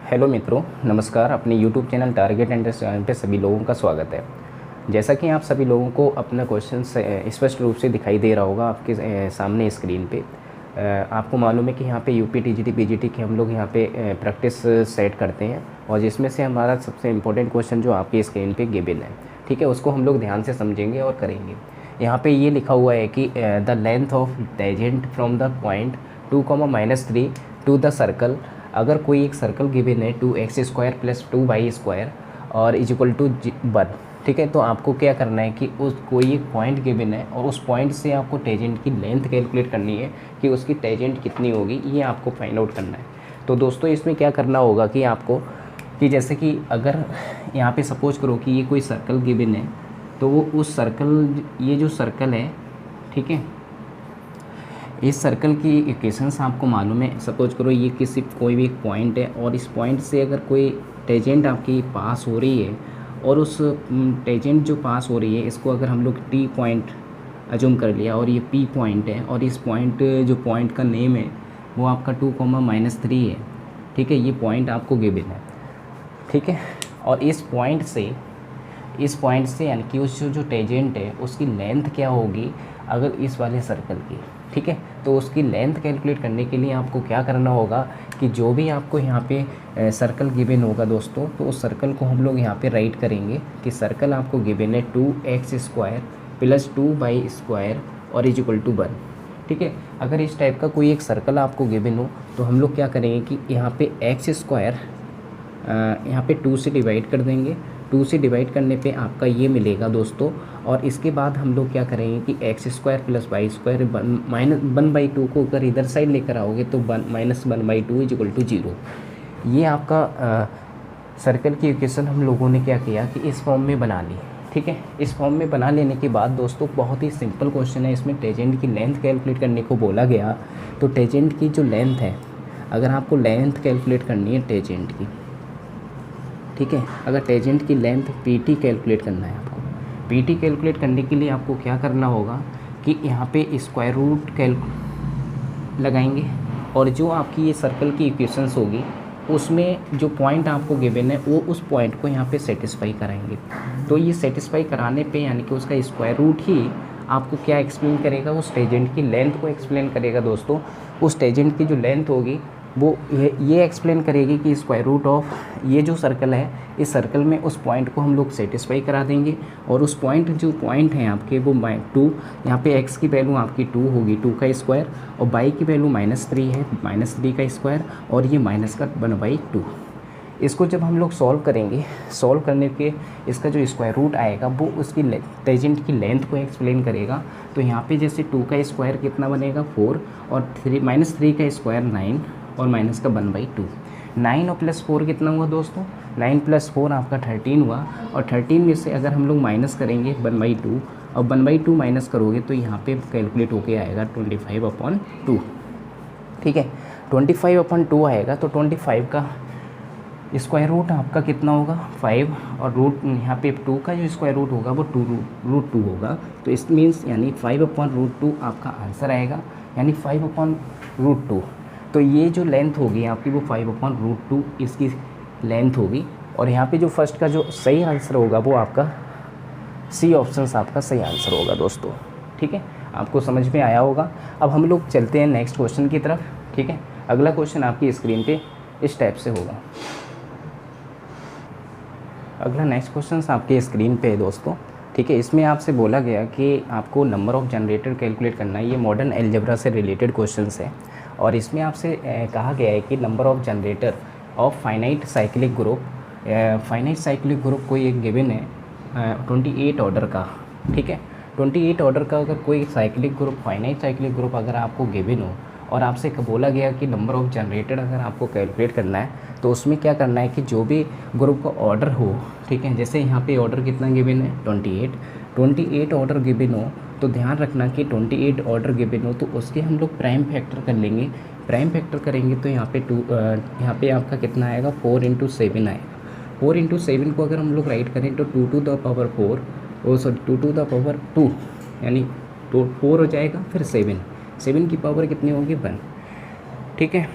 Hello मित्रों, नमस्कार। अपने यूट्यूब चैनल टारगेट अंडरस्टैंड पे सभी लोगों का स्वागत है। जैसा कि आप सभी लोगों को अपना क्वेश्चन स्पष्ट रूप से दिखाई दे रहा होगा आपके सामने स्क्रीन पे। आपको मालूम है कि यहाँ पे यूपी टीजीटी पीजीटी के हम लोग यहाँ पे प्रैक्टिस सेट करते हैं और जिसमें से हमारा सबसे इम्पोर्टेंट क्वेश्चन जो आपकी स्क्रीन पे गिवन है, ठीक है, उसको हम लोग ध्यान से समझेंगे और करेंगे। यहाँ पे ये लिखा हुआ है कि the length of tangent from the point 2, -3 to the circle. अगर कोई एक सर्कल गिवन है 2x² + 2y² और इज इक्वल टू 1, ठीक है, तो आपको क्या करना है कि उस कोई एक पॉइंट गिवन है और उस पॉइंट से आपको टेंजेंट की लेंथ कैलकुलेट करनी है कि उसकी टेंजेंट कितनी होगी, ये आपको फाइंड आउट करना है। तो दोस्तों इसमें क्या करना होगा कि आपको कि जैसे कि अगर यहाँ पे सपोज करो कि ये कोई सर्कल गिवन है, तो वो उस सर्कल, ये जो सर्कल है, ठीक है, इस सर्कल की इक्वेशंस आपको मालूम है। सपोज करो ये किसी कोई भी एक पॉइंट है और इस पॉइंट से अगर कोई टेंजेंट आपकी पास हो रही है और उस टेंजेंट जो पास हो रही है इसको अगर हम लोग टी पॉइंट अज्यूम कर लिया और ये पी पॉइंट है और इस पॉइंट जो पॉइंट का नेम है वो आपका 2, -3 है, ठीक है, ये पॉइंट आपको गिवन है, ठीक है। और इस पॉइंट से यानी कि उस जो टेंजेंट है उसकी लेंथ क्या होगी अगर इस वाले सर्कल की, ठीक है। तो उसकी लेंथ कैलकुलेट करने के लिए आपको क्या करना होगा कि जो भी आपको यहाँ पे सर्कल गिवन होगा दोस्तों, तो उस सर्कल को हम लोग यहाँ पे राइट करेंगे कि सर्कल आपको गिवन है 2x² + 2y² और इज इक्वल टू 1, ठीक है। अगर इस टाइप का कोई एक सर्कल आपको गिवन हो तो हम लोग क्या करेंगे कि यहाँ पे x² यहाँ पे 2 से डिवाइड कर देंगे। 2 से डिवाइड करने पे आपका ये मिलेगा दोस्तों। और इसके बाद हम लोग क्या करेंगे कि x² + y² -1/2 को अगर इधर साइड लेकर आओगे तो -1/2 इज इक्वल टू 0। ये आपका सर्कल की इक्वेशन हम लोगों ने क्या किया कि इस फॉर्म में बना ली, ठीक है। इस फॉर्म में बना लेने के बाद दोस्तों बहुत ही सिंपल क्वेश्चन है, इसमें टेंजेंट की लेंथ कैलकुलेट करने को बोला गया। तो टेंजेंट की जो लेंथ है, अगर आपको लेंथ कैलकुलेट करनी है टेंजेंट की, ठीक है, अगर टेंजेंट की लेंथ PT कैलकुलेट करना है आपको, PT कैलकुलेट करने के लिए आपको क्या करना होगा कि यहाँ पे स्क्वायर रूट लगाएंगे और जो आपकी ये सर्कल की इक्वेशंस होगी उसमें जो पॉइंट आपको गिवन है वो उस पॉइंट को यहाँ पे सेटिस्फाई कराएंगे। तो ये सेटिस्फाई कराने पे यानी कि उसका स्क्वायर रूट ही आपको क्या एक्सप्लेन करेगा, उस टेंजेंट की लेंथ को एक्सप्लेन करेगा दोस्तों। उस टेंजेंट की जो लेंथ होगी वो ये एक्सप्लेन करेगी कि स्क्वायर रूट ऑफ ये जो सर्कल है, इस सर्कल में उस पॉइंट को हम लोग सेटिस्फाई करा देंगे। और उस पॉइंट जो पॉइंट हैं आपके वो 2, यहाँ पे x की वैल्यू आपकी 2 होगी, 2 का स्क्वायर, और y की वैल्यू -3 है, -3 का स्क्वायर, और ये -1/2। इसको जब हम लोग सॉल्व करेंगे, सॉल्व करने के इसका जो स्क्वायर रूट आएगा वो उसकी टेंजेंट की लेंथ को एक्सप्लेन करेगा। तो यहाँ पे जैसे 2 का स्क्वायर कितना बनेगा 4 और -3 का स्क्वायर 9 और -1/2। 9 और +4 कितना हुआ दोस्तों, 9 + 4 आपका 13 हुआ। और 13 में से अगर हम लोग माइनस करेंगे 1/2 और 1/2 माइनस करोगे तो यहाँ पे कैलकुलेट होके आएगा 25/2, ठीक है। 25/2 आएगा तो 25 का स्क्वायर रूट आपका कितना होगा 5 और रूट यहाँ पे 2 का जो स्क्वायर रूट होगा वो √2 होगा। तो इस मीन्स यानी 5/√2 आपका आंसर आएगा, यानी 5/√2। तो ये जो लेंथ होगी आपकी वो 5/√2 इसकी लेंथ होगी। और यहाँ पे जो फर्स्ट का जो सही आंसर होगा वो आपका C ऑप्शन आपका सही आंसर होगा दोस्तों, ठीक है। आपको समझ में आया होगा। अब हम लोग चलते हैं नेक्स्ट क्वेश्चन की तरफ, ठीक है। अगला क्वेश्चन आपकी स्क्रीन पे इस टाइप से होगा। अगला नेक्स्ट क्वेश्चन आपके स्क्रीन पे है दोस्तों, ठीक है। इसमें आपसे बोला गया कि आपको नंबर ऑफ़ जनरेटर कैलकुलेट करना है। ये मॉडर्न अलजेब्रा से रिलेटेड क्वेश्चंस है और इसमें आपसे कहा गया है कि number of generator off finite cyclic group, finite cyclic group कोई एक गिवन है 28 ऑर्डर का, ठीक है। 28 ऑर्डर का अगर कोई cyclic group, finite cyclic group अगर आपको गिवन हो और आपसे बोला गया कि नंबर ऑफ़ जनरेटर अगर आपको कैलकुलेट करना है तो उसमें क्या करना है कि जो भी ग्रुप का ऑर्डर हो, ठीक है, जैसे यहाँ पे ऑर्डर कितना गिवन है 28 ऑर्डर गिवन हो तो ध्यान रखना कि 28 ऑर्डर गिवन हो तो उसके हम लोग प्राइम फैक्टर कर लेंगे। प्राइम फैक्टर करेंगे तो यहाँ पे आपका कितना आएगा 4 × 7 आएगा। 4 × 7 को अगर हम लोग राइट करें तो 2 to the power 4 2 to the power 2 यानी तो 4 हो जाएगा, फिर 7 की पावर कितनी होगी 1, ठीक है।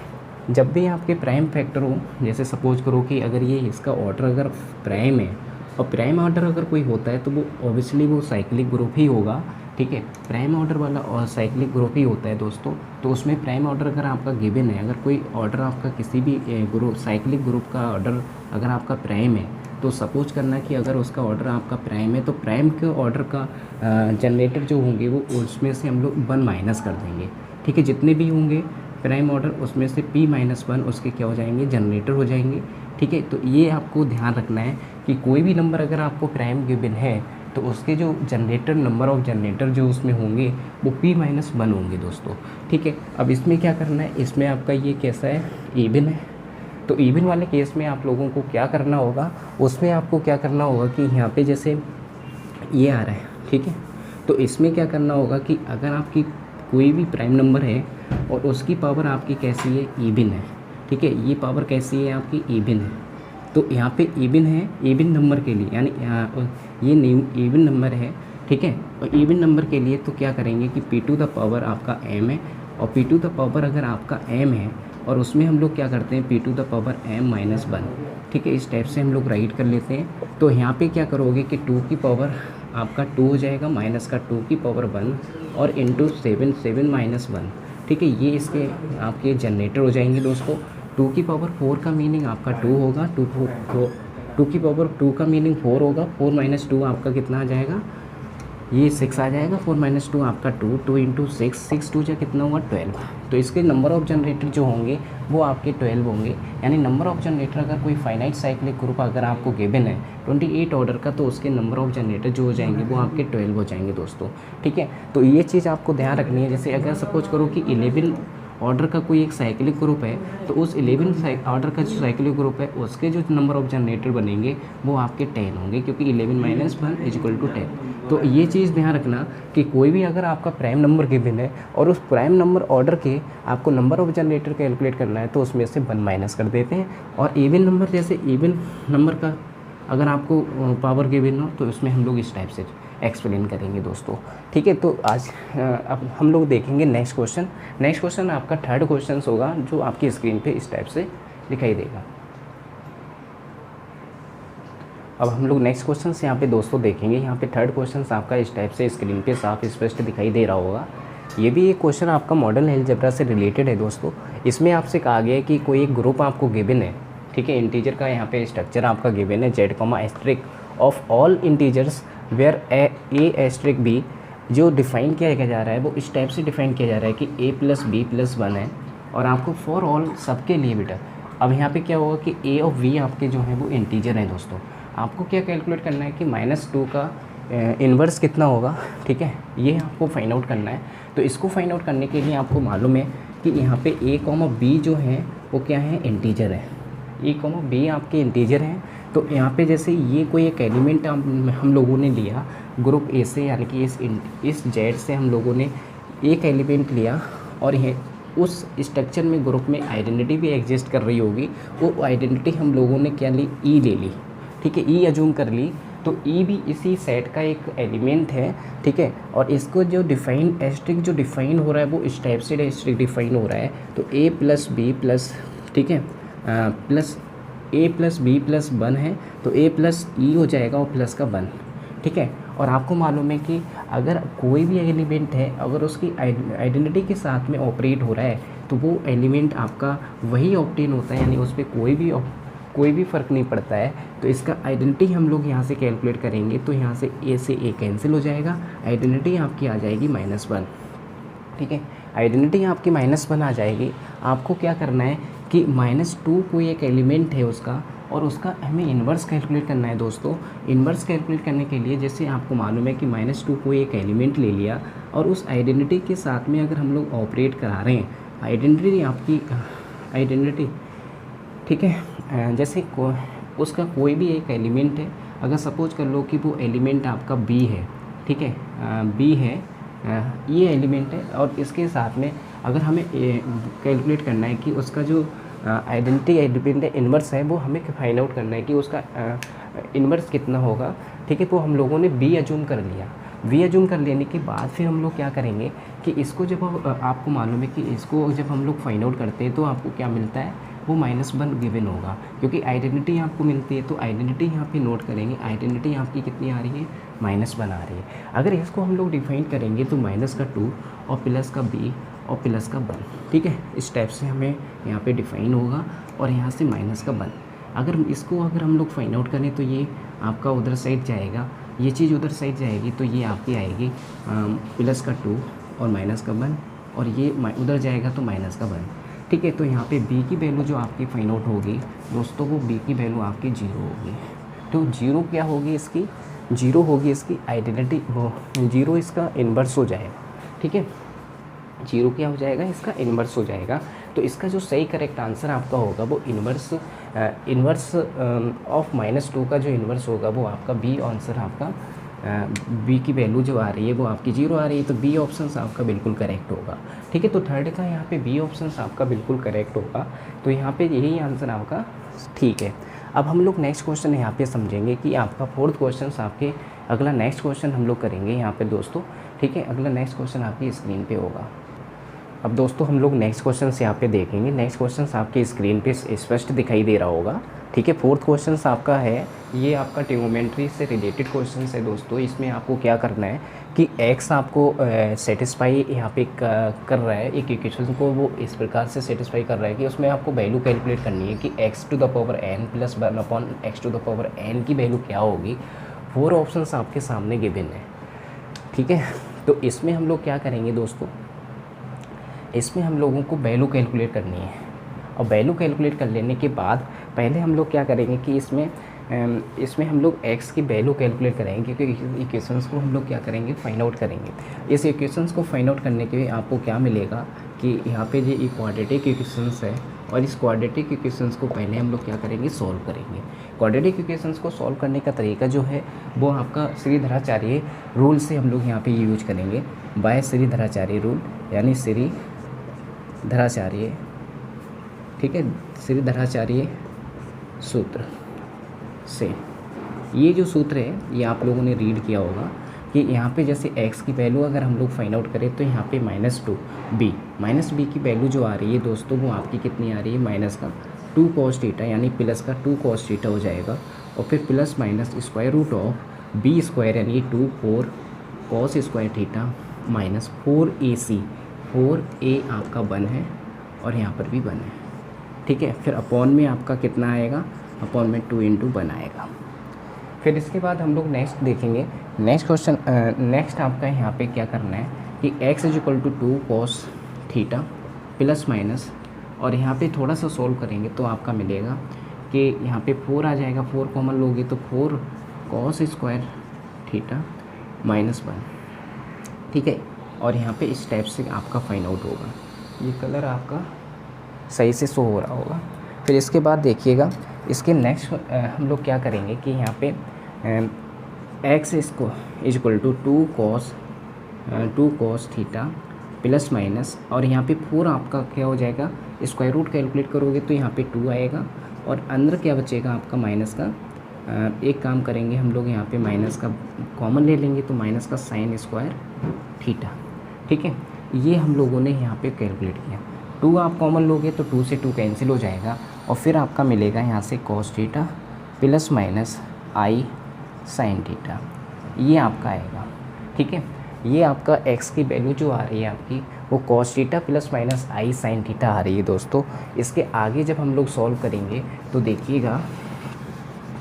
जब भी आपके प्राइम फैक्टर हो, जैसे सपोज करो कि अगर ये इसका ऑर्डर अगर प्राइम है और प्राइम ऑर्डर अगर कोई होता है तो वो ऑब्वियसली वो साइक्लिक ग्रुप ही होगा, ठीक है। प्राइम ऑर्डर वाला और साइक्लिक ग्रुप ही होता है दोस्तों। तो उसमें प्राइम ऑर्डर अगर आपका गिवन है, अगर कोई ऑर्डर आपका किसी भी ग्रुप साइक्लिक ग्रुप का ऑर्डर अगर आपका प्राइम है, तो सपोज करना कि अगर उसका ऑर्डर आपका प्राइम है तो प्राइम के ऑर्डर का जनरेटर जो होंगे वो उसमें से हम लोग 1 माइनस कर देंगे, ठीक है। जितने भी होंगे प्राइम ऑर्डर उसमें से p-1 उसके क्या हो जाएंगे, जनरेटर हो जाएंगे, ठीक है। तो ये आपको ध्यान रखना है कि कोई भी नंबर अगर आपको प्राइम गिवन है तो उसके जो जनरेटर नंबर ऑफ जनरेटर जो उसमें होंगे वो p-1 होंगे दोस्तों, ठीक है। अब इसमें क्या करना है, इसमें आपका ये कैसा है, इवन है। तो इवन वाले केस में आप लोगों को क्या करना होगा, उसमें आपको क्या करना होगा कि यहाँ पे जैसे ये आ रहा है, ठीक है। तो इसमें क्या करना होगा कि अगर आपकी कोई भी प्राइम नंबर है और उसकी पावर आपकी कैसी है, इवन है, ठीक है। ये पावर कैसी है आपकी, इवन है। तो यहाँ पे इवन है, इवन नंबर के लिए यानी ये इवन नंबर है, ठीक है। और इवन नंबर के लिए तो क्या करेंगे कि p⁴ आपका m है और p⁴ अगर आपका m है और उसमें हम लोग क्या करते हैं p⁴ m-1, ठीक है। इस टाइप से हम लोग राइट कर लेते हैं। तो यहाँ पे क्या करोगे कि 2 की पावर आपका 2 हो जाएगा, माइनस का 2 की पावर 1 और इंटू 7 ठीक है। ये इसके आपके जनरेटर हो जाएंगे दोस्तों। 2 की पावर 4 का मीनिंग आपका 2 होगा, 2 की पावर 2 का मीनिंग 4 होगा, 4 माइनस 2 आपका कितना आ जाएगा, ये 6 आ जाएगा। 4 माइनस 2 आपका 2 इंटू 6 2 जा कितना हुआ 12। तो इसके नंबर ऑफ जनरेटर जो होंगे वो आपके 12 होंगे। यानी नंबर ऑफ जनरेटर अगर कोई फाइनाइट साइक्लिक ग्रुप अगर आपको गिवन है 28 ऑर्डर का, तो उसके नंबर ऑफ जनरेटर जो हो जाएंगे वो आपके 12 हो जाएंगे दोस्तों, ठीक है। तो ये चीज़ आपको ध्यान रखनी है। जैसे अगर सपोज करो कि 11 ऑर्डर का कोई एक साइक्लिक ग्रुप है, तो उस 11 ऑर्डर का जो साइक्लिक ग्रुप है उसके जो नंबर ऑफ जनरेटर बनेंगे वो आपके 10 होंगे, क्योंकि 11-1 = 10। तो ये चीज़ ध्यान रखना कि कोई भी अगर आपका प्राइम नंबर गिवन है और उस प्राइम नंबर ऑर्डर के आपको नंबर ऑफ जनरेटर कैलकुलेट करना है तो उसमें से 1 माइनस कर देते हैं। और इवन नंबर, जैसे इवन नंबर का अगर आपको पावर गिवन हो तो उसमें हम लोग इस टाइप से एक्सप्लेन करेंगे दोस्तों, ठीक है। तो आज अब हम लोग देखेंगे नेक्स्ट क्वेश्चन। नेक्स्ट क्वेश्चन आपका थर्ड क्वेश्चन होगा जो आपकी स्क्रीन पे इस टाइप से दिखाई देगा। अब हम लोग नेक्स्ट क्वेश्चन यहाँ पे दोस्तों देखेंगे। यहाँ पे थर्ड क्वेश्चन आपका इस टाइप से स्क्रीन पे साफ स्पष्ट दिखाई दे रहा होगा। ये भी एक क्वेश्चन आपका मॉडल अलजेब्रा से रिलेटेड है दोस्तों। इसमें आपसे कहा गया है कि कोई एक ग्रुप आपको गिवन है, ठीक है। इंटीजर का यहाँ पे स्ट्रक्चर आपका गिवन है z, of all integers where a*b जो डिफ़ाइन किया जा रहा है वो इस टाइप से डिफ़ाइन किया जा रहा है कि a + b + 1 है और आपको फॉर ऑल सबके लिए बेटा। अब यहाँ पे क्या होगा कि a और v आपके जो हैं वो इंटीजर हैं दोस्तों। आपको क्या कैलकुलेट करना है कि -2 का इन्वर्स कितना होगा, ठीक है। ये आपको फाइंड आउट करना है। तो इसको फाइंड आउट करने के लिए आपको मालूम है कि यहाँ पे a, b जो हैं वो क्या है, इंटीजर है। a, b आपके इंटीजर हैं। तो यहाँ पे जैसे ये कोई एक एलिमेंट हम लोगों ने लिया ग्रुप ए से, यानी कि इस जेड से हम लोगों ने एक एलिमेंट लिया और ये उस स्ट्रक्चर में ग्रुप में आइडेंटिटी भी एग्जिस्ट कर रही होगी। वो आइडेंटिटी हम लोगों ने क्या ली, ई ले ली, ठीक है। ई अज्यूम कर ली। तो ई भी इसी सेट का एक एलिमेंट है, ठीक है। और इसको जो डिफाइन एस्ट्रिक जो डिफाइन हो रहा है वो इस टाइप से एस्ट्रिक डिफाइन हो रहा है। तो a + b+, ठीक है, प्लस a + b + 1 है। तो a + e हो जाएगा और प्लस का 1, ठीक है। और आपको मालूम है कि अगर कोई भी एलिमेंट है अगर उसकी आइडेंटिटी के साथ में ऑपरेट हो रहा है तो वो एलिमेंट आपका वही ऑब्टेन होता है, यानी उस पर कोई भी फ़र्क नहीं पड़ता है। तो इसका आइडेंटिटी हम लोग यहाँ से कैलकुलेट करेंगे। तो यहाँ से a से a कैंसिल हो जाएगा, आइडेंटिटी आपकी आ जाएगी -1, ठीक है। आइडेंटिटी आपकी -1 आ जाएगी। आपको क्या करना है कि -2 कोई एक एलिमेंट है उसका और उसका हमें इन्वर्स कैलकुलेट करना है दोस्तों। इन्वर्स कैलकुलेट करने के लिए जैसे आपको मालूम है कि -2 कोई एक एलिमेंट ले लिया और उस आइडेंटिटी के साथ में अगर हम लोग ऑपरेट करा रहे हैं, आइडेंटिटी, ठीक है। जैसे उसका कोई भी एक एलिमेंट है, अगर सपोज कर लो कि वो एलिमेंट आपका b है, ठीक है, b है, ये एलिमेंट है और इसके साथ में अगर हमें कैलकुलेट करना है कि उसका जो आइडेंटिटी एलिमेंट इन्वर्स है वो हमें फाइंड आउट करना है कि उसका इन्वर्स कितना होगा, ठीक है। तो हम लोगों ने b अज्यूम कर लिया। वी एज्यूम कर लेने के बाद फिर हम लोग क्या करेंगे कि इसको जब आपको मालूम है कि इसको जब हम लोग फाइंड आउट करते हैं तो आपको क्या मिलता है, वो -1 गिवन होगा, क्योंकि आइडेंटिटी आपको मिलती है। तो आइडेंटिटी यहाँ पे नोट करेंगे, आइडेंटिटी आपकी कितनी आ रही है, -1 आ रही है। अगर इसको हम लोग डिफाइन करेंगे तो -2 और प्लस का b और प्लस का 1, ठीक है। इस टाइप से हमें यहाँ पे डिफाइन होगा और यहाँ से -1। अगर इसको अगर हम लोग फाइंड आउट करें तो ये आपका उधर साइड जाएगा, ये चीज़ उधर साइड जाएगी, तो ये आपकी आएगी +2 और -1, और ये उधर जाएगा तो -1, ठीक है। तो यहाँ पे b की वैल्यू जो आपकी फाइंड आउट होगी दोस्तों, वो b की वैल्यू आपकी 0 होगी। तो 0 क्या होगी इसकी, 0 होगी इसकी आइडेंटिटी, वो 0 इसका इन्वर्स हो जाएगा, ठीक है। 0 क्या हो जाएगा, इसका इन्वर्स हो जाएगा। तो इसका जो सही करेक्ट आंसर आपका होगा वो इन्वर्स ऑफ -2 का जो इन्वर्स होगा वो आपका बी आंसर आपका बी की वैल्यू जो आ रही है वो आपकी 0 आ रही है। तो बी ऑप्शन आपका बिल्कुल करेक्ट होगा, ठीक है। तो थर्ड का यहाँ पे बी ऑप्शन आपका बिल्कुल करेक्ट होगा। तो यहाँ पे यही आंसर आपका ठीक है। अब हम लोग नेक्स्ट क्वेश्चन यहाँ पे समझेंगे कि आपका फोर्थ क्वेश्चन आपके अगला नेक्स्ट क्वेश्चन हम लोग करेंगे यहाँ पे दोस्तों, ठीक है। अगला नेक्स्ट क्वेश्चन आपकी स्क्रीन पे होगा। अब दोस्तों हम लोग नेक्स्ट क्वेश्चन यहाँ पे देखेंगे। नेक्स्ट क्वेश्चन आपके स्क्रीन पे स्पष्ट दिखाई दे रहा होगा, ठीक है। फोर्थ क्वेश्चन आपका है, ये आपका ट्रिग्नोमेट्री से रिलेटेड क्वेश्चन है दोस्तों। इसमें आपको क्या करना है कि x आपको सेटिस्फाई यहाँ पे कर रहा है, एक इक्वेशन को वो इस प्रकार से सेटिस्फाई कर रहा है कि उसमें आपको वैल्यू कैलकुलेट करनी है कि x⁴n + 1/x⁴n की वैल्यू क्या होगी। 4 ऑप्शंस आपके सामने गिवन है, ठीक है। तो इसमें हम लोग क्या करेंगे दोस्तों, इसमें हम लोगों को वैल्यू कैलकुलेट करनी है, और वैल्यू कैलकुलेट कर लेने के बाद पहले हम लोग क्या करेंगे कि इसमें हम लोग x की वैल्यू कैलकुलेट करेंगे, क्योंकि इक्वेशंस को हम लोग क्या करेंगे, फाइंड आउट करेंगे। इस इक्वेशंस को फाइंड आउट करने के लिए आपको क्या मिलेगा कि यहाँ पे ये क्वाड्रेटिक इक्वेशंस है, और इस क्वाड्रेटिक इक्वेशंस को पहले हम लोग क्या करेंगे, सॉल्व करेंगे। क्वाड्रेटिक इक्वेशंस को सॉल्व करने का तरीका जो है वो आपका श्रीधराचार्य रूल से हम लोग यहाँ पे यूज करेंगे, बाय श्रीधराचार्य रूल, यानी श्रीधराचार्य, ठीक है, श्रीधराचार्य सूत्र से। ये जो सूत्र है ये आप लोगों ने रीड किया होगा कि यहाँ पे जैसे x की वैल्यू अगर हम लोग फाइंड आउट करें तो यहाँ पे -2b की वैल्यू जो आ रही है दोस्तों वो आपकी कितनी आ रही है, -2 cos θ, यानी +2 cos θ हो जाएगा, और फिर प्लस माइनस √b² यानी 2 cos² θ -4ac, 4a आपका 1 है और यहाँ पर भी 1 है, ठीक है। फिर अपॉन में आपका कितना आएगा, अपॉन में 2 × 1 आएगा। फिर इसके बाद हम लोग नेक्स्ट देखेंगे। नेक्स्ट क्वेश्चन, नेक्स्ट आपका यहाँ पे क्या करना है कि x = 2 cos θ प्लस माइनस, और यहाँ पे थोड़ा सा सॉल्व करेंगे तो आपका मिलेगा कि यहाँ पे 4 आ जाएगा, 4 कॉमन लोगे तो 4 cos² θ -1, ठीक है। और यहाँ पे इस टाइप से आपका फाइंड आउट होगा। ये कलर आपका सही से शो हो रहा होगा। फिर इसके बाद देखिएगा, इसके नेक्स्ट हम लोग क्या करेंगे कि यहाँ पे x इसको = 2 cos θ प्लस माइनस, और यहाँ पे 4 आपका क्या हो जाएगा, स्क्वायर रूट कैलकुलेट करोगे तो यहाँ पे 2 आएगा, और अंदर क्या बचेगा आपका माइनस का। एक काम करेंगे हम लोग, यहाँ पे माइनस का कॉमन ले लेंगे तो माइनस का sin² θ, ठीक है। ये हम लोगों ने यहाँ पे कैलकुलेट किया। 2 आप कॉमन लोगे तो 2 से 2 कैंसिल हो जाएगा, और फिर आपका मिलेगा यहाँ से cos θ plus minus i sin θ, ये आपका आएगा, ठीक है। ये आपका x की वैल्यू जो आ रही है आपकी वो cos θ plus minus i sin θ आ रही है दोस्तों। इसके आगे जब हम लोग सॉल्व करेंगे तो देखिएगा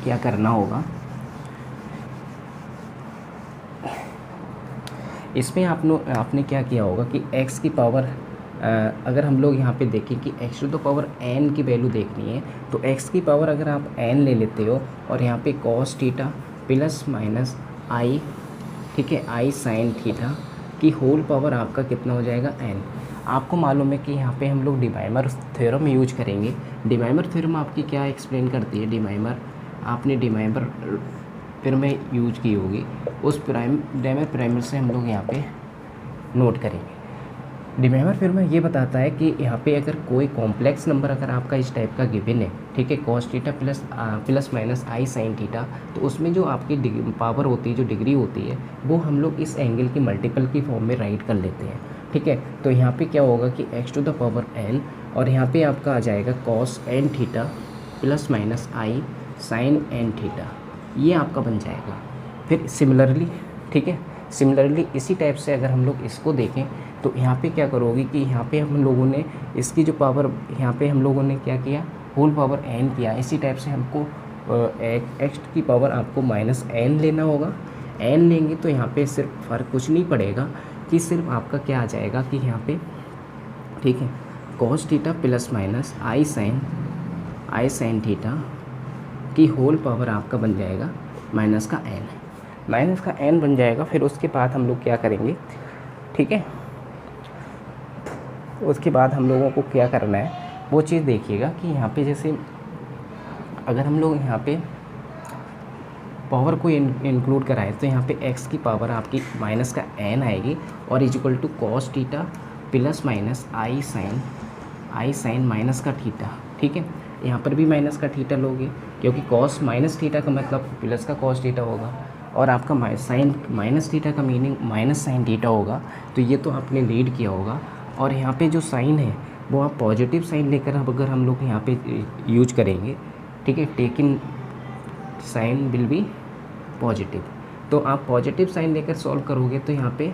क्या करना होगा। इसमें आपने क्या किया होगा कि x की पावर, अगर हम लोग यहाँ पे देखें कि x⁴n की वैल्यू देखनी है तो x की पावर अगर आप n ले लेते हो और यहाँ पे cos θ प्लस माइनस i, ठीक है, i sin θ की होल पावर आपका कितना हो जाएगा, n। आपको मालूम है कि यहाँ पे हम लोग डिमाइमर थ्योरम यूज करेंगे। डिमाइमर थ्योरम आपकी क्या एक्सप्लेन करती है, डिमाइमर आपने डिमाइमर फिर में यूज की होगी, उस प्राइमर से हम लोग यहाँ पे नोट करेंगे। रिमेंबर फिर मैं ये बताता है कि यहाँ पे अगर कोई कॉम्प्लेक्स नंबर अगर आपका इस टाइप का गिवन है, ठीक है, cos theta plus minus i sine theta, तो उसमें जो आपकी पावर होती है, जो डिग्री होती है, वो हम लोग इस एंगल की मल्टीपल की फॉर्म में राइट कर लेते हैं, ठीक है। तो यहाँ पे क्या होगा कि x to the power n, और यहाँ पे आपका आ जाएगा cos n theta plus minus i sine n theta, ये आपका बन जाएगा। फिर सिमिलरली, ठीक है, सिमिलरली इसी टाइप से अगर हम लोग इसको देखें तो यहाँ पे क्या करोगे कि यहाँ पे हम लोगों ने इसकी जो पावर, यहाँ पे हम लोगों ने क्या किया, होल पावर एन किया। इसी टाइप से हमको एक्स की पावर आपको माइनस एन लेना होगा। एन लेंगे तो यहाँ पे सिर्फ फ़र्क कुछ नहीं पड़ेगा कि सिर्फ आपका क्या आ जाएगा कि यहाँ पे, ठीक है, cos theta plus minus i sine theta की होल पावर आपका बन जाएगा माइनस का एन बन जाएगा। फिर उसके बाद हम लोग क्या करेंगे, ठीक है, उसके बाद हम लोगों को क्या करना है वो चीज़ देखिएगा कि यहाँ पे जैसे अगर हम लोग यहाँ पे पावर को इंक्लूड कराएं तो यहाँ पे x की पावर आपकी माइनस का n आएगी और equal to cos theta plus minus i sine minus का थीटा, ठीक है। यहाँ पर भी माइनस का थीटा लोगे क्योंकि कॉस माइनस थीटा का मतलब प्लस का कॉस थीटा होगा, और आपका साइन माइनस थीटा का मीनिंग माइनस साइन थीटा होगा। तो ये तो आपने रीड किया होगा। और यहाँ पे जो साइन है वो आप पॉजिटिव साइन लेकर अब अगर हम लोग यहाँ पे यूज करेंगे, ठीक है, taking sine will be positive, तो आप पॉजिटिव साइन लेकर सॉल्व करोगे तो यहाँ पे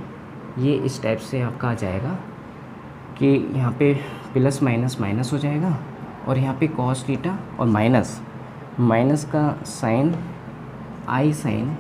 ये इस टाइप से आपका आ जाएगा कि यहाँ पे प्लस माइनस माइनस हो जाएगा और यहाँ पे कॉस थीटा और माइनस का साइन आई साइन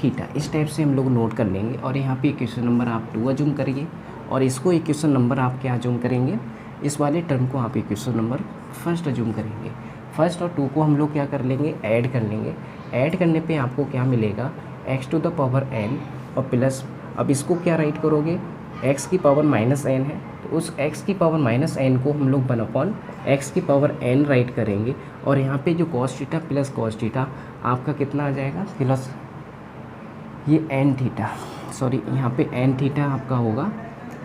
थीटा, इस टाइप से हम लोग नोट कर लेंगे। और यहाँ पे इक्वेशन नंबर आप 2 अज्यूम करिए और इसको इक्वेशन नंबर आप क्या अज्यूम करेंगे, इस वाले टर्म को आप इक्वेशन नंबर फर्स्ट अज्यूम करेंगे। फर्स्ट और 2 को हम लोग क्या कर लेंगे, ऐड कर लेंगे। ऐड करने पे आपको क्या मिलेगा, x to the power n और प्लस, अब इसको क्या राइट करोगे, x की पावर माइनस n है तो उस x की पावर माइनस n को हम लोग 1/x की पावर n राइट करेंगे। और यहाँ पे जो cos theta plus cos theta आपका कितना आ जाएगा, प्लस ये n थीटा, सॉरी यहाँ पे n थीटा आपका होगा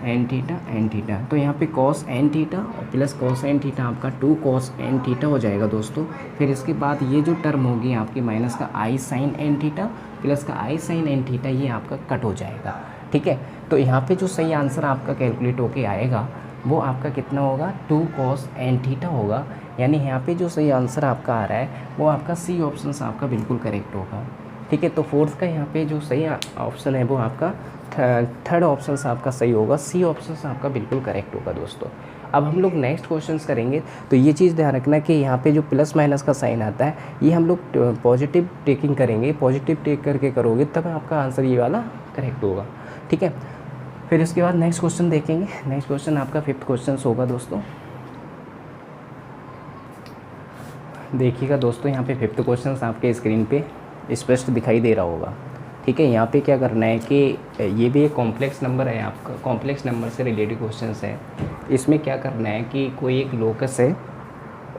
n थीटा, तो यहाँ पे cos n थीटा और प्लस cos n थीटा आपका 2 cos n थीटा हो जाएगा दोस्तों। फिर इसके बाद ये जो टर्म होगी आपकी माइनस का i sine n theta plus का i साइन n थीटा, ये आपका कट हो जाएगा, ठीक है। तो यहाँ पे जो सही आंसर आपका कैलकुलेट होके आएगा वो आपका कितना होगा, 2 cos n थीटा होगा। यानी यहाँ पे जो सही आंसर आपका आ रहा है वो आपका सी ऑप्शन आपका बिल्कुल करेक्ट होगा, ठीक है। तो फोर्थ का यहाँ पे जो सही ऑप्शन है वो आपका थर्ड ऑप्शन आपका सही होगा, सी ऑप्शन आपका बिल्कुल करेक्ट होगा दोस्तों। अब हम लोग नेक्स्ट क्वेश्चंस करेंगे तो ये चीज़ ध्यान रखना कि यहाँ पे जो प्लस माइनस का साइन आता है ये हम लोग पॉजिटिव टेकिंग करेंगे, पॉजिटिव टेक करके करोगे तब आपका आंसर ये वाला करेक्ट होगा, ठीक है। फिर इसके बाद नेक्स्ट क्वेश्चन देखेंगे। नेक्स्ट क्वेश्चन आपका 5th क्वेश्चन होगा दोस्तों। देखिएगा दोस्तों, यहाँ पे 5th क्वेश्चन आपके स्क्रीन पे स्पष्ट दिखाई दे रहा होगा, ठीक है। यहाँ पे क्या करना है कि ये भी एक कॉम्प्लेक्स नंबर है, आपका कॉम्प्लेक्स नंबर से रिलेटेड क्वेश्चंस है। इसमें क्या करना है कि कोई एक लोकस है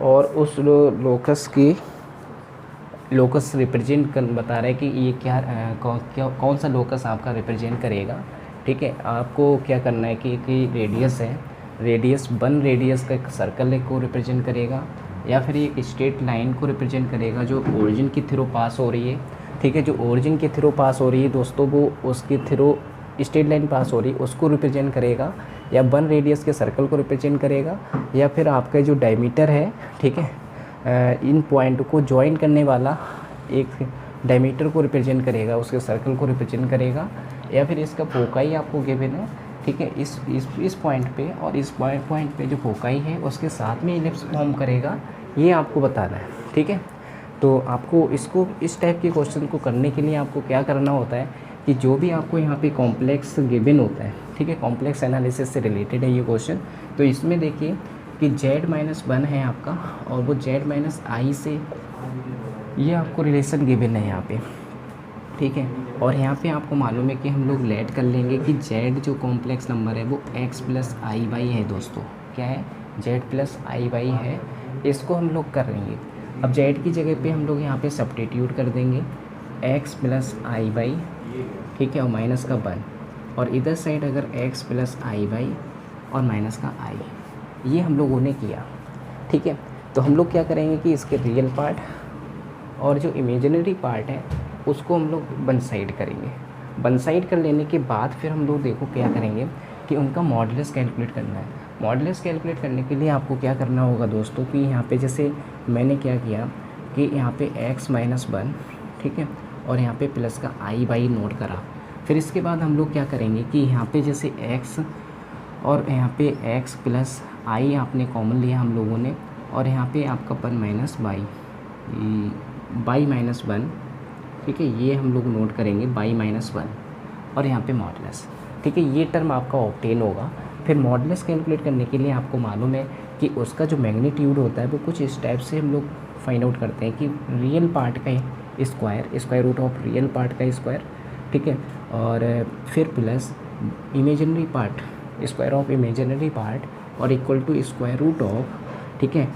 और उस लोकस रिप्रेजेंट कर बता रहा है कि ये कौन सा लोकस आपका रिप्रेजेंट करेगा, ठीक है। आपको क्या करना है कि रेडियस है, रेडियस 1 रेडियस का एक सर्कल को रिप्रेजेंट करेगा या फिर एक स्ट्रेट लाइन को रिप्रेजेंट करेगा जो ओरिजिन के थ्रू पास हो रही है, ठीक है। जो ओरिजिन के थ्रू पास हो रही है दोस्तों वो उसके थ्रू स्ट्रेट लाइन पास हो रही है उसको रिप्रेजेंट करेगा, या 1 रेडियस के सर्कल को रिप्रेजेंट करेगा, या फिर आपका जो डायमीटर है, ठीक है, इन पॉइंट को ज्वाइन करने वाला एक डायमीटर को रिप्रेजेंट करेगा, उसके सर्कल को रिप्रेजेंट करेगा, या फिर इसका फोकाई आपको गिवन है, ठीक है, इस पॉइंट पे और इस पॉइंट पे जो फोकाई है उसके साथ में इलिप्स फॉर्म करेगा, ये आपको बताना है, ठीक है। तो आपको इसको इस टाइप के क्वेश्चन को करने के लिए आपको क्या करना होता है कि जो भी आपको यहाँ पे कॉम्प्लेक्स गिवन होता है, ठीक है, कॉम्प्लेक्स एनालिसिस से रिलेटेड है ये क्वेश्चन। तो इसमें देखिए कि z-1 है आपका और वो z-i से ये आपको रिलेशन गिवन है यहाँ पे, ठीक है। और यहाँ पे आपको मालूम है कि हम लोग लेट कर लेंगे कि z जो कॉम्प्लेक्स नंबर है वो x प्लस आई वाई है दोस्तों, क्या है, z प्लस आई वाई है, इसको हम लोग कर लेंगे। अब z की जगह पे हम लोग यहाँ पे सब्स्टिट्यूट कर देंगे x प्लस आई वाई, ठीक है, और माइनस का 1, और इधर साइड अगर x प्लस आई वाई और माइनस का आई। ये हम लोगों ने किया, ठीक है। तो हम लोग क्या करेंगे कि इसके रियल पार्ट और जो इमेजिनरी पार्ट है उसको हम लोग वन साइड करेंगे। वन साइड कर लेने के बाद फिर हम लोग देखो क्या करेंगे कि उनका मॉडुलस कैलकुलेट करना है। मॉडुलस कैलकुलेट करने के लिए आपको क्या करना होगा दोस्तों कि यहाँ पे जैसे मैंने क्या किया कि यहाँ पे x माइनस 1, ठीक है, और यहाँ पे प्लस का आई बाई नोट करा। फिर इसके बाद हम लोग क्या करेंगे कि यहाँ पे जैसे x और यहाँ पे x प्लस आई आपने कॉमन लिया हम लोगों ने, और यहाँ पे आपका 1 माइनस बाई माइनस 1, ठीक है, ये हम लोग नोट करेंगे बाई माइनस 1 और यहाँ पे मॉडुलस, ठीक है। ये टर्म आपका ऑब्टेन होगा। फिर मॉडुलस कैलकुलेट करने के लिए आपको मालूम है कि उसका जो मैग्नीट्यूड होता है वो कुछ इस टाइप से हम लोग फाइंड आउट करते हैं कि रियल पार्ट का square root of real part का स्क्वायर, ठीक है, और फिर plus imaginary part square of imaginary part और equal to square root of, ठीक है,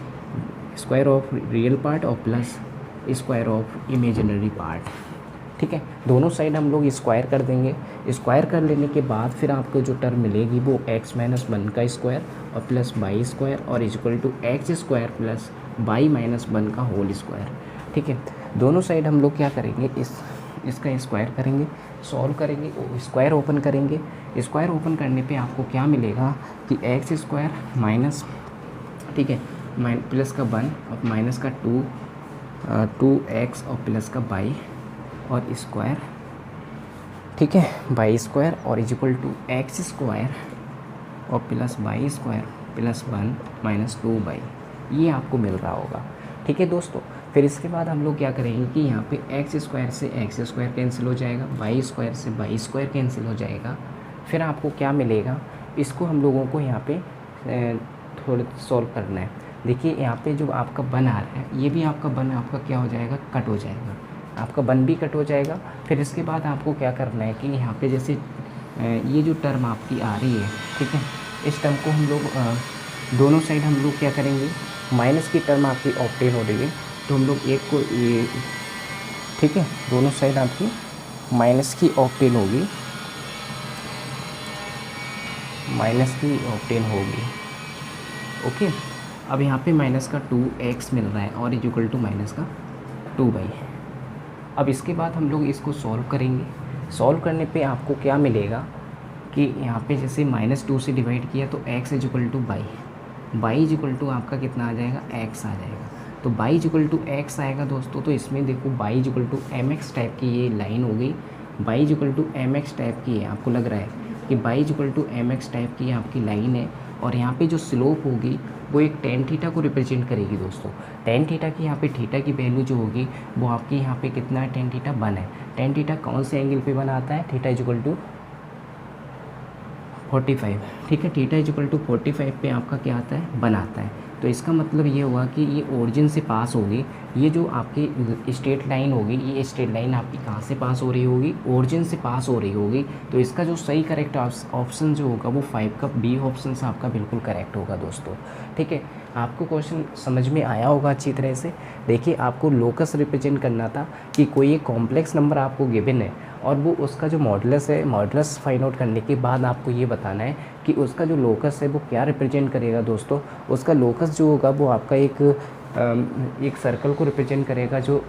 स्क्वायर ऑफ रियल पार्ट और plus square of imaginary part, ठीक है। दोनों साइड हम लोग स्क्वायर कर देंगे। स्क्वायर कर लेने के बाद फिर आपको जो टर्म मिलेगी वो x माइनस 1 का स्क्वायर और प्लस बाई स्क्वायर और equal to x square plus by minus 1 का होल स्क्वायर, ठीक है। दोनों साइड हम लोग क्या करेंगे, इसका स्क्वायर करेंगे, सॉल्व करेंगे, स्क्वायर ओपन करेंगे। स्क्वायर ओपन करने पे आपको क्या मिलेगा कि एक्स स्क्वायर माइनस, ठीक है, प्लस का 1 और माइनस का 2x और प्लस का बाई और स्क्वायर, ठीक है, बाई स्क्वायर और इक्वल टू एक्स स्क्वायर और plus by square plus 1 minus 2 by, ये आपको मिल रहा होगा, ठीक है दोस्तों। फिर इसके बाद हम लोग क्या करेंगे कि यहाँ पे एक्स स्क्वायर से एक्स स्क्वायर कैंसिल हो जाएगा, बाई स्क्वायर से बाई स्क्वायर कैंसिल हो जाएगा। फिर आपको क्या मिलेगा, इसको हम लोगों को यहाँ पे थोड़ा सॉल्व करना है। देखिए यहाँ पे जो आपका बन आ रहा है ये भी आपका बन आपका क्या हो जाएगा, कट हो जाएगा, आपका बन भी कट हो जाएगा। फिर इसके बाद आपको क्या करना है कि यहाँ पे जैसे ये जो टर्म आपकी आ रही है, ठीक है, इस टर्म को हम लोग दोनों साइड हम लोग क्या करेंगे, माइनस की टर्म आपकी ऑब्टेन हो रही है तो हम लोग एक को ये, ठीक है, दोनों साइड आपकी माइनस की ऑब्टेन होगी, माइनस की ऑब्टेन होगी, ओके। अब यहाँ पे माइनस का 2x मिल रहा है और इक्वल टू माइनस का 2 बाई। अब इसके बाद हम लोग इसको सॉल्व करेंगे। सॉल्व करने पे आपको क्या मिलेगा कि यहाँ पे जैसे -2 से डिवाइड किया तो x equal to by equal to आपका कितना आ जाएगा, x आ जाएगा। तो बाई इक्वल टू x आएगा दोस्तों। तो इसमें देखो by equal to mx type की ये लाइन हो गई, by equal to mx type की है, आपको लग रहा है कि by equal to mx type की आपकी लाइन है। और यहाँ पे जो स्लोप होगी वो एक टेन थीटा को रिप्रेजेंट करेगी दोस्तों। टेन थीटा की यहाँ पे थीटा की वैल्यू जो होगी वो आपकी यहाँ पे कितना है, टेन थीटा 1 है। टेन थीटा कौन से एंगल पे बनाता है, थीटा इक्वल टू 45, ठीक है, थीटा इक्वल टू 45 पे आपका क्या आता है, 1 आता है। तो इसका मतलब ये हुआ कि ये ओरिजिन से पास होगी, ये जो आपकी स्ट्रेट लाइन होगी, ये स्ट्रेट लाइन आपकी कहाँ से पास हो रही होगी, ओरिजिन से पास हो रही होगी। तो इसका जो सही करेक्ट ऑप्शन जो होगा वो 5 का बी ऑप्शन से आपका बिल्कुल करेक्ट होगा दोस्तों, ठीक है। आपको क्वेश्चन समझ में आया होगा अच्छी तरह से। देखिए आपको लोकस रिप्रेजेंट करना था कि कोई एक कॉम्प्लेक्स नंबर आपको गिवन है और वो उसका जो मॉडुलस है, मॉडुलस फाइंड आउट करने के बाद आपको ये बताना है कि उसका जो लोकस है वो क्या रिप्रेजेंट करेगा दोस्तों। उसका लोकस जो होगा वो आपका एक सर्कल को रिप्रेजेंट करेगा जो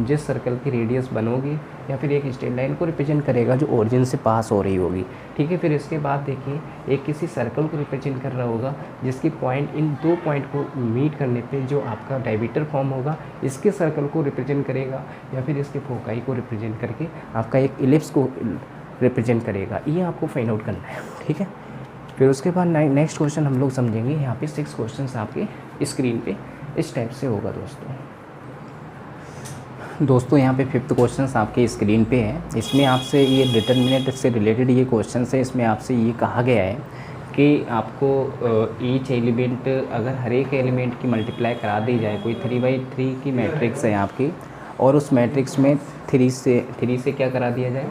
जिस सर्कल की रेडियस बनोगी, या फिर एक स्ट्रेट लाइन को रिप्रेजेंट करेगा जो ओरिजिन से पास हो रही होगी, ठीक है। फिर इसके बाद देखिए एक किसी सर्कल को रिप्रेजेंट कर रहा होगा जिसकी पॉइंट इन दो पॉइंट को मीट करने पे जो आपका डायमीटर फॉर्म होगा इसके सर्कल को रिप्रेजेंट करेगा, या फिर इसके फोकाई को रिप्रेजेंट करके आपका एक इलिप्स को रिप्रेजेंट करेगा। ये आपको फाइंड आउट करना है, ठीक है। फिर उसके बाद नेक्स्ट क्वेश्चन हम लोग समझेंगे। यहाँ पे 6 क्वेश्चन आपके स्क्रीन पे इस टाइप से होगा दोस्तों यहाँ पे 5th क्वेश्चन आपके स्क्रीन पे है। इसमें आपसे ये डिटर्मिनेंट से रिलेटेड ये क्वेश्चन है। इसमें आपसे ये कहा गया है कि आपको ईच एलिमेंट अगर हर एक एलिमेंट की मल्टीप्लाई करा दी जाए, कोई 3/3 की मैट्रिक्स है आपकी, और उस मैट्रिक्स में 3 से क्या करा दिया जाए,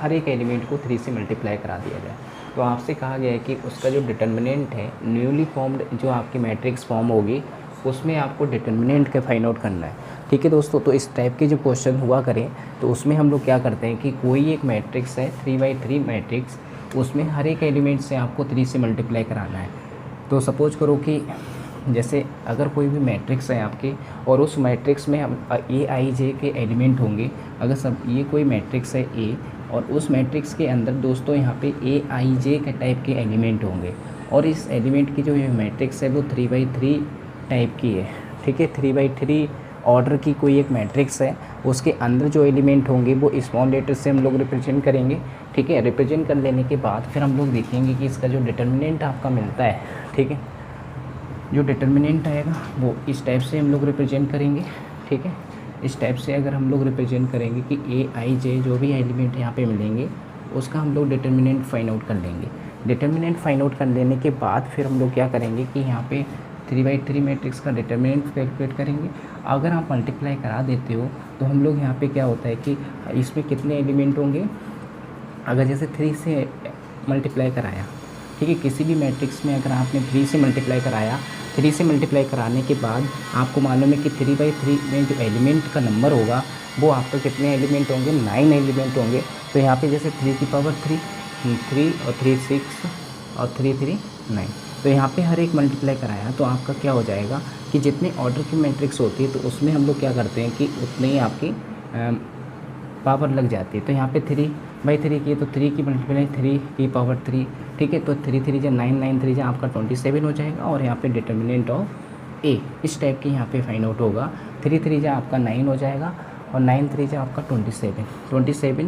हर एक एलिमेंट को 3 से मल्टीप्लाई करा दिया जाए। तो आपसे कहा गया है कि उसका जो डिटर्मिनेंट है, न्यूली फॉर्म्ड जो आपकी मैट्रिक्स फॉर्म होगी उसमें आपको डिटर्मिनेंट का फाइंड आउट करना है, ठीक है दोस्तों। तो इस टाइप के जो क्वेश्चन हुआ करें तो उसमें हम लोग क्या करते हैं कि कोई एक मैट्रिक्स है 3/3 मैट्रिक्स, उसमें हर एक एलिमेंट से आपको 3 से मल्टीप्लाई कराना है। तो सपोज करो कि जैसे अगर कोई भी मैट्रिक्स है आपके और उस मैट्रिक्स में हम ए आई जे के एलिमेंट होंगे, अगर सब ये कोई मैट्रिक्स है ए और उस मैट्रिक्स के अंदर दोस्तों यहाँ पे ए आई जे के टाइप के एलिमेंट होंगे और इस एलिमेंट की जो ये मैट्रिक्स है वो 3×3 टाइप की है, ठीक है। 3×3 ऑर्डर की कोई एक मैट्रिक्स है, उसके अंदर जो एलिमेंट होंगे वो स्मॉल लेटर से हम लोग रिप्रेजेंट करेंगे, ठीक है। रिप्रेजेंट कर लेने के बाद फिर हम लोग देखेंगे कि इसका जो डिटर्मिनेंट आपका मिलता है, ठीक है, जो डिटर्मिनेंट आएगा वो इस टाइप से हम लोग रिप्रेजेंट करेंगे, ठीक है। इस टाइप से अगर हम लोग रिप्रेजेंट करेंगे कि ए आई जे जो भी एलिमेंट यहाँ पे मिलेंगे उसका हम लोग डिटर्मिनेंट फाइंड आउट कर लेंगे। डिटर्मिनेंट फाइंड आउट कर लेने के बाद फिर हम लोग क्या करेंगे कि यहाँ पे 3×3 मैट्रिक्स का डिटर्मिनेंट कैलकुलेट करेंगे। अगर आप मल्टीप्लाई करा देते हो तो हम लोग यहाँ पे क्या होता है कि इसमें कितने एलिमेंट होंगे, अगर जैसे 3 से मल्टीप्लाई कराया, ठीक है, किसी भी मैट्रिक्स में अगर आपने 3 से मल्टीप्लाई कराया, 3 से मल्टीप्लाई कराने के बाद आपको मालूम है कि 3×3 में जो एलिमेंट का नंबर होगा वो आपका कितने एलिमेंट होंगे, 9 एलिमेंट होंगे। तो यहाँ पे जैसे 3 और 3 6 और 3 9, तो यहाँ पे हर एक मल्टीप्लाई कराया तो आपका क्या हो जाएगा कि जितने ऑर्डर की मैट्रिक्स होती है तो उसमें हम लोग क्या करते हैं कि उतने ही आपकी पावर लग जाती है। तो यहाँ पे 3×3 की तो 3 की मल्टीप्लाई 3 की पावर 3, ठीक है। तो 3 जा 9, 9 जा आपका 27 हो जाएगा और यहाँ पे डिटर्मिनेंट ऑफ ए इस टाइप की यहाँ पे फाइंड आउट होगा। 3 जा आपका 9 हो जाएगा और 9 जा आपका 27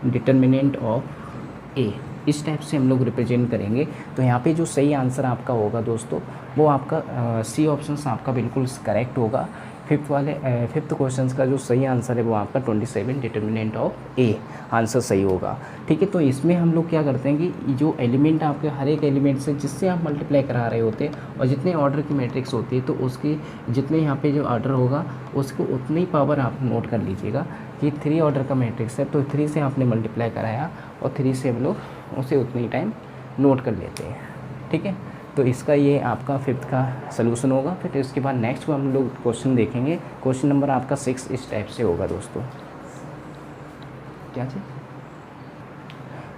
डिटर्मिनेंट ऑफ ए इस टाइप से हम लोग रिप्रेजेंट करेंगे। तो यहाँ पे जो सही आंसर आपका होगा दोस्तों वो आपका सी ऑप्शन आपका बिल्कुल करेक्ट होगा। फिफ्थ क्वेश्चन का जो सही आंसर है वो आपका 27 डिटर्मिनेंट ऑफ ए आंसर सही होगा, ठीक है। तो इसमें हम लोग क्या करते हैं कि जो एलिमेंट आपके हर एक एलिमेंट से जिससे आप मल्टीप्लाई करा रहे होते हैं और जितने ऑर्डर की मैट्रिक्स होती है तो उसकी जितने यहाँ पे जो ऑर्डर होगा उसको उतनी ही पावर आप नोट कर लीजिएगा कि 3 ऑर्डर का मैट्रिक्स है तो 3 से आपने मल्टीप्लाई कराया और 3 से हम लोग उसे उतनी टाइम नोट कर लेते हैं, ठीक है। तो इसका ये आपका 5th का सलूशन होगा। फिर इसके बाद नेक्स्ट को हम लोग क्वेश्चन देखेंगे। क्वेश्चन नंबर आपका 6 इस टाइप से होगा दोस्तों। क्या चीज़,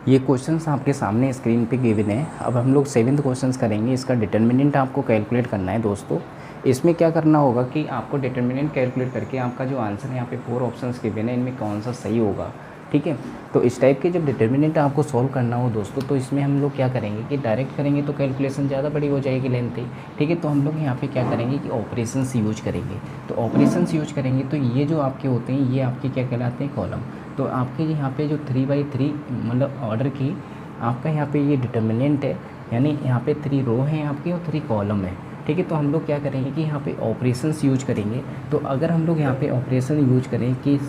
ये क्वेश्चंस आपके सामने स्क्रीन पे गिवन है। अब हम लोग 7th क्वेश्चंस करेंगे। इसका डिटर्मिनेंट आपको कैलकुलेट करना है दोस्तों। इसमें क्या करना होगा कि आपको डिटर्मिनेंट कैलकुलेट करके आपका जो आंसर है यहाँ पे 4 ऑप्शंस गिवन है, इनमें कौन सा सही होगा, ठीक है। तो इस टाइप के जब डिटर्मिनेंट आपको सॉल्व करना हो दोस्तों तो इसमें हम लोग क्या करेंगे कि डायरेक्ट करेंगे तो कैलकुलेशन ज़्यादा बड़ी हो जाएगी, लेंथी, ठीक है। तो हम लोग यहाँ पे क्या करेंगे कि ऑपरेशंस यूज करेंगे। तो ऑपरेशंस यूज करेंगे तो ये जो आपके होते हैं ये आपके क्या कहलाते हैं, कॉलम। तो आपके यहाँ पे जो 3×3 मतलब ऑर्डर की आपका यहाँ पे ये डिटर्मिनेंट है, यानी यहाँ पे 3 रो हैं आपकी और 3 कॉलम है, ठीक है। तो हम लोग क्या करेंगे कि यहाँ पे ऑपरेशंस यूज करेंगे। तो अगर हम लोग यहाँ पे ऑपरेशन यूज करें कि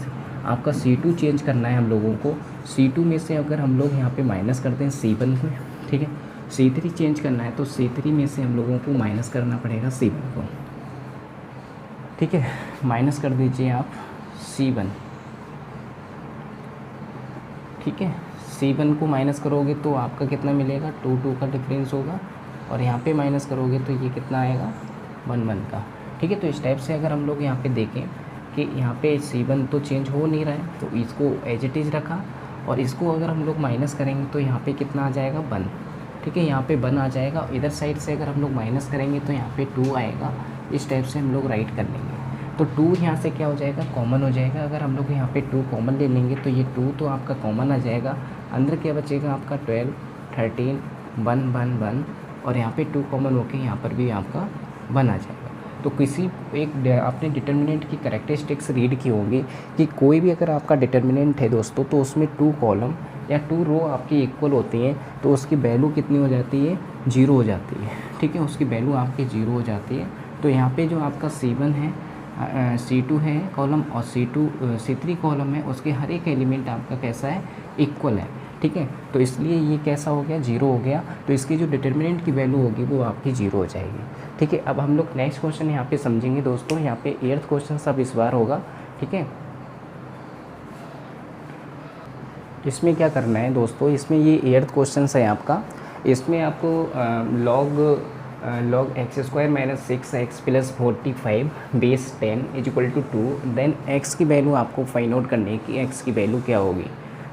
आपका C2 चेंज करना है हम लोगों को, C2 में से अगर हम लोग यहाँ पे माइनस करते हैं C1 में, ठीक है। C3 चेंज करना है तो C3 में से हम लोगों को माइनस करना पड़ेगा C1 को, ठीक है। माइनस कर दीजिए आप C1, ठीक है। C1 को माइनस करोगे तो आपका कितना मिलेगा, 2 का डिफरेंस होगा और यहाँ पे माइनस करोगे तो ये कितना आएगा, 1 का, ठीक है। तो इस टाइप से अगर हम लोग यहाँ पे देखें कि यहाँ पे C1 तो चेंज हो नहीं रहा है तो इसको एज इट इज़ रखा और इसको अगर हम लोग माइनस करेंगे तो यहाँ पे कितना आ जाएगा, 1, ठीक है। यहाँ पे 1 आ जाएगा। इधर साइड से अगर हम लोग माइनस करेंगे तो यहाँ पे 2 आएगा। इस टाइप से हम लोग राइट कर लेंगे। तो 2 यहाँ से क्या हो जाएगा, कॉमन हो जाएगा। अगर हम लोग यहाँ पे 2 कॉमन ले लेंगे तो ये 2 तो आपका कॉमन आ जाएगा। अंदर क्या बचेगा आपका 12, 13, 1, 1, 1 और यहाँ पे 2 कॉमन होके यहाँ पर भी आपका 1 आ जाएगा। तो किसी एक आपने डिटर्मिनेंट की कैरेक्टरिस्टिक्स रीड की होंगी कि कोई भी अगर आपका डिटर्मिनेंट है दोस्तों तो उसमें 2 कॉलम या 2 रो आपकी इक्वल होती हैं तो उसकी वैल्यू कितनी हो जाती है, 0 हो जाती है, ठीक है। उसकी वैल्यू आपकी 0 हो जाती है। तो यहाँ पे जो आपका C1 है, C2 है कॉलम और C3 कॉलम है, उसके हर एक एलिमेंट आपका कैसा है, इक्वल है, ठीक है। तो इसलिए ये कैसा हो गया, 0 हो गया। तो इसकी जो डिटर्मिनेंट की वैल्यू होगी वो आपकी 0 हो जाएगी, ठीक है। अब हम लोग नेक्स्ट क्वेश्चन यहाँ पे समझेंगे दोस्तों। यहाँ पे 8th क्वेश्चन सब इस बार होगा, ठीक है। इसमें क्या करना है दोस्तों, इसमें ये 8th क्वेश्चन है आपका। इसमें आपको log x² - 6x + 45 base 10 = 2, then x की वैल्यू आपको फाइंड आउट करनी है कि x की वैल्यू क्या होगी।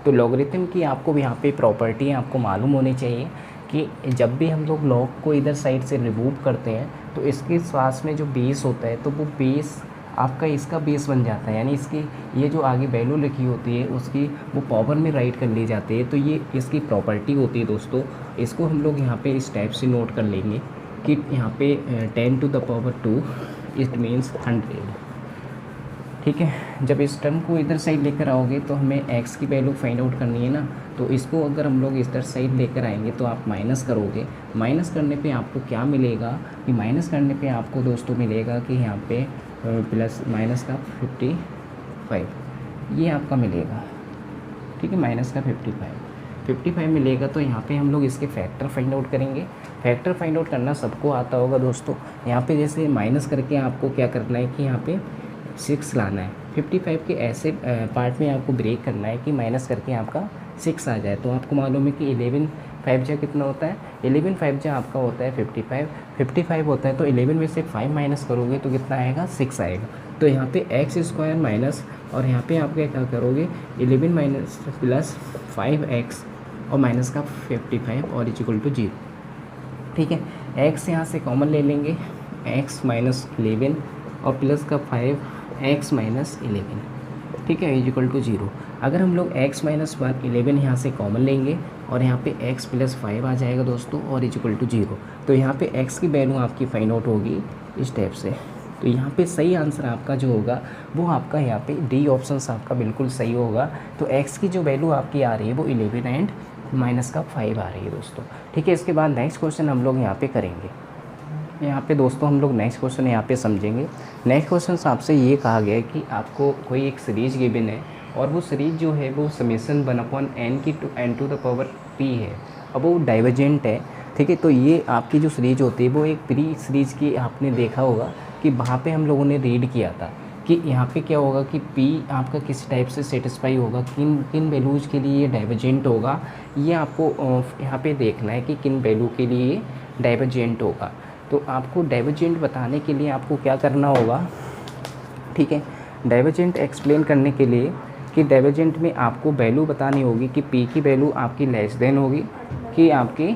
तो लॉगरिथम की आपको यहाँ पे प्रॉपर्टी आपको मालूम होनी चाहिए कि जब भी हम लोग लॉग को इधर साइड से रिमूव करते हैं तो इसके पास में जो बेस होता है तो वो बेस आपका इसका बेस बन जाता है, यानी इसकी ये जो आगे वैल्यू लिखी होती है उसकी वो पावर में राइट कर ली जाती है। तो ये इसकी प्रॉपर्टी होती है दोस्तों। इसको हम लोग यहाँ पे इस टाइप से नोट कर लेंगे कि यहाँ पे 10⁻², इट मीन्स 100। ठीक है, जब इस टर्म को इधर साइड लेकर आओगे तो हमें x की वैल्यू फाइंड आउट करनी है ना, तो इसको अगर हम लोग इधर साइड लेकर आएंगे तो आप माइनस करोगे। माइनस करने पे आपको क्या मिलेगा कि माइनस करने पे आपको दोस्तों मिलेगा कि यहाँ पे प्लस माइनस का 55 ये आपका मिलेगा। ठीक है, माइनस का 55 मिलेगा। तो यहाँ पे हम लोग इसके फैक्टर फाइंड आउट करेंगे। फैक्टर फाइंड आउट करना सबको आता होगा दोस्तों। यहाँ पे जैसे माइनस करके आपको क्या करना है कि यहाँ पे 6 लाना है। 55 के ऐसे पार्ट में आपको ब्रेक करना है कि माइनस करके आपका 6 आ जाए। तो आपको मालूम है कि 11 5 जा कितना होता है, 11 5 जा आपका होता है 55 होता है। तो 11 में से 5 माइनस करोगे तो कितना आएगा, 6 आएगा। तो यहाँ पे x² माइनस, और यहाँ पे आप क्या करोगे 11 माइनस प्लस 5x और माइनस का 55 और इक्वल टू 0। ठीक है, x यहाँ से कॉमन ले लेंगे, x माइनस 11 और प्लस का 5x माइनस 11। ठीक है, इक्वल टू 0। अगर हम लोग x माइनस 11 यहाँ से कॉमन लेंगे और यहाँ पे x प्लस 5 आ जाएगा दोस्तों और इक्वल टू 0। तो यहाँ पे x की वैल्यू आपकी फाइंड आउट होगी इस टाइप से। तो यहाँ पे सही आंसर आपका जो होगा वो आपका यहाँ पे डी ऑप्शन आपका बिल्कुल सही होगा। तो x की जो वैल्यू आपकी आ रही है वो 11 एंड माइनस का 5 आ रही है दोस्तों। ठीक है, इसके बाद नेक्स्ट क्वेश्चन हम लोग यहाँ पे करेंगे। यहाँ पे दोस्तों हम लोग नेक्स्ट क्वेश्चन यहाँ पे समझेंगे। नेक्स्ट क्वेश्चन आपसे ये कहा गया है कि आपको कोई एक सीरीज गिवन है और वो सीरीज जो है वो समेसन 1/n की n⁻p है। अब वो डाइवर्जेंट है। ठीक है, तो ये आपकी जो सीरीज होती है वो एक प्री सीरीज की आपने देखा होगा कि वहाँ पे हम लोगों ने रीड किया था कि यहाँ पे क्या होगा कि p आपका किस टाइप से सेटिस्फाई होगा, किन किन वैल्यूज़ के लिए ये डाइवर्जेंट होगा। ये आपको यहाँ पे देखना है कि किन वैल्यू के लिए ये डाइवर्जेंट होगा। तो आपको डाइवर्जेंट बताने के लिए आपको क्या करना होगा, ठीक है, डाइवर्जेंट एक्सप्लेन करने के लिए कि डाइवर्जेंट में आपको वैल्यू बतानी होगी कि p की वैल्यू आपकी लेस देन होगी कि आपकी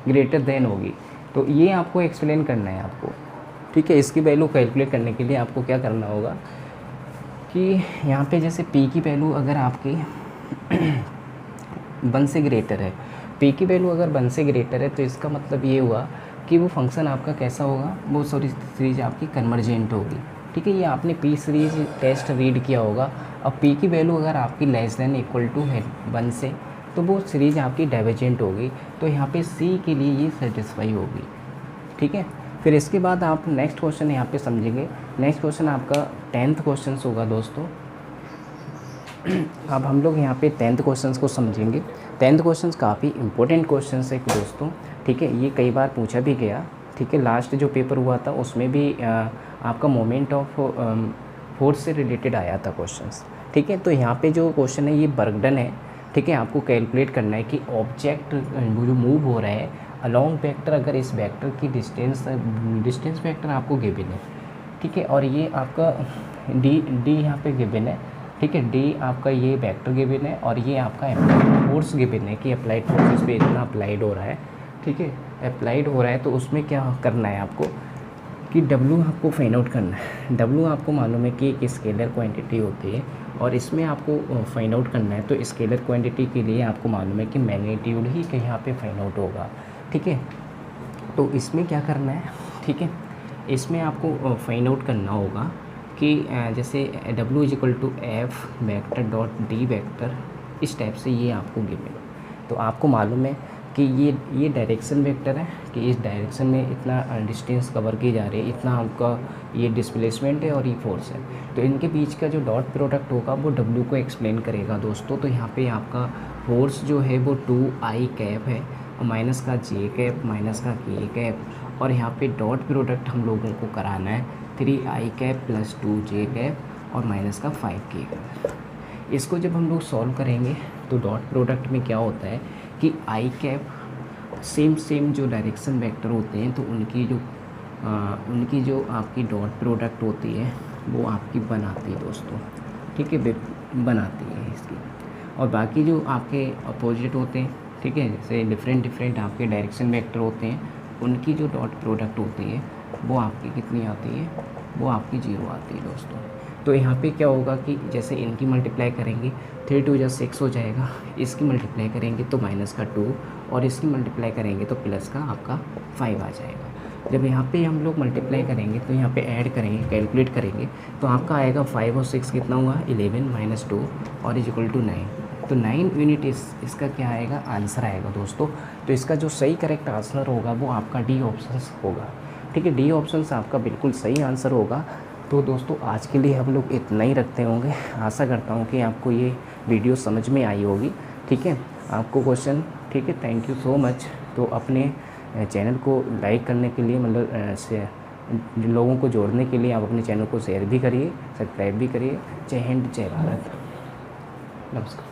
ग्रेटर देन होगी। तो ये आपको एक्सप्लेन करना है आपको। ठीक है, इसकी वैल्यू कैलकुलेट करने के लिए आपको क्या करना होगा कि यहाँ पे जैसे p की वैल्यू अगर आपकी 1 से ग्रेटर है, p की वैल्यू अगर 1 से ग्रेटर है तो इसका मतलब ये हुआ कि वो फंक्शन आपका कैसा होगा, वो सीरीज आपकी कन्वर्जेंट होगी। ठीक है, ये आपने p सीरीज टेस्ट रीड किया होगा। अब p की वैल्यू अगर आपकी लेस देन इक्वल टू है 1 से तो वो सीरीज आपकी डाइवर्जेंट होगी। तो यहाँ पे c के लिए ये सेटिस्फाई होगी। ठीक है, फिर इसके बाद आप नेक्स्ट क्वेश्चन यहाँ पे समझेंगे। नेक्स्ट क्वेश्चन आपका 10th क्वेश्चन होगा दोस्तों। अब हम लोग यहाँ पे 10th क्वेश्चन को समझेंगे। 10th क्वेश्चन काफ़ी इंपॉर्टेंट क्वेश्चन है दोस्तों। ठीक है, ये कई बार पूछा भी गया। ठीक है, लास्ट जो पेपर हुआ था उसमें भी आपका मोमेंट ऑफ फोर्स से रिलेटेड आया था क्वेश्चंस। ठीक है, तो यहाँ पे जो क्वेश्चन है ये वर्कडन है। ठीक है, आपको कैलकुलेट करना है कि ऑब्जेक्ट जो मूव हो रहा है अलॉन्ग वेक्टर, अगर इस वेक्टर की डिस्टेंस वेक्टर आपको गिवन है। ठीक है, और ये आपका डी यहाँ पे गिवन है। ठीक है, डी आपका ये वेक्टर गिवन है और ये आपका अप्लाइड फोर्स गिवन है कि अप्लाइड फोर्स इस पर इतना अप्लाइड हो रहा है। ठीक है, अप्लाइड हो रहा है तो उसमें क्या करना है आपको कि W आपको फाइंड आउट करना है। W आपको मालूम है कि एक स्केलर क्वांटिटी होती है और इसमें आपको फाइंड आउट करना है। तो स्केलर क्वांटिटी के लिए आपको मालूम है कि मैग्नीट्यूड ही के यहाँ पे फाइंड आउट होगा। ठीक है, तो इसमें क्या करना है, ठीक है, इसमें आपको फाइंड आउट करना होगा कि जैसे W = F vector dot D vector, इस टाइप से ये आपको गिवन। तो आपको मालूम है कि ये डायरेक्शन वेक्टर है कि इस डायरेक्शन में इतना डिस्टेंस कवर की जा रही है, इतना आपका ये डिस्प्लेसमेंट है और ये फोर्स है। तो इनके बीच का जो डॉट प्रोडक्ट होगा वो W को एक्सप्लेन करेगा दोस्तों। तो यहाँ पे आपका फोर्स जो है वो 2i कैप है और माइनस का j कैप माइनस का k कैप, और यहाँ पे डॉट प्रोडक्ट हम लोगों को कराना है 3i cap plus 2j cap और माइनस का 5k कैप। इसको जब हम लोग सॉल्व करेंगे तो डॉट प्रोडक्ट में क्या होता है कि i कैप सेम जो डायरेक्शन वेक्टर होते हैं तो उनकी जो आपकी डॉट प्रोडक्ट होती है वो आपकी बनाती है दोस्तों। ठीक है, बनाती है इसकी। और बाकी जो आपके अपोजिट होते हैं, ठीक है, जैसे डिफरेंट आपके डायरेक्शन वेक्टर होते हैं, उनकी जो डॉट प्रोडक्ट होती है वो आपकी कितनी आती है, वो आपकी 0 आती है दोस्तों। तो यहाँ पे क्या होगा कि जैसे इनकी मल्टीप्लाई करेंगे 3 2 जा 6 हो जाएगा, इसकी मल्टीप्लाई करेंगे तो माइनस का 2 और इसकी मल्टीप्लाई करेंगे तो प्लस का आपका 5 आ जाएगा। जब यहाँ पे हम लोग मल्टीप्लाई करेंगे तो यहाँ पे ऐड करेंगे, कैलकुलेट करेंगे तो आपका आएगा 5 और 6 कितना हुआ 11 माइनस 2 और इज इक्वल टू 9। तो 9 यूनिट इसका क्या आएगा, आंसर आएगा दोस्तों। तो इसका जो सही करेक्ट आंसर होगा वो आपका डी ऑप्शन होगा, ठीक है, डी ऑप्शन आपका बिल्कुल सही आंसर होगा। तो दोस्तों आज के लिए हम लोग इतना ही रखते होंगे। आशा करता हूँ कि आपको ये वीडियो समझ में आई होगी, ठीक है, आपको क्वेश्चन, ठीक है। Thank you so much. तो अपने चैनल को लाइक करने के लिए, मतलब लोगों को जोड़ने के लिए आप अपने चैनल को शेयर भी करिए, सब्सक्राइब भी करिए। जय हिंद, जय भारत, नमस्कार।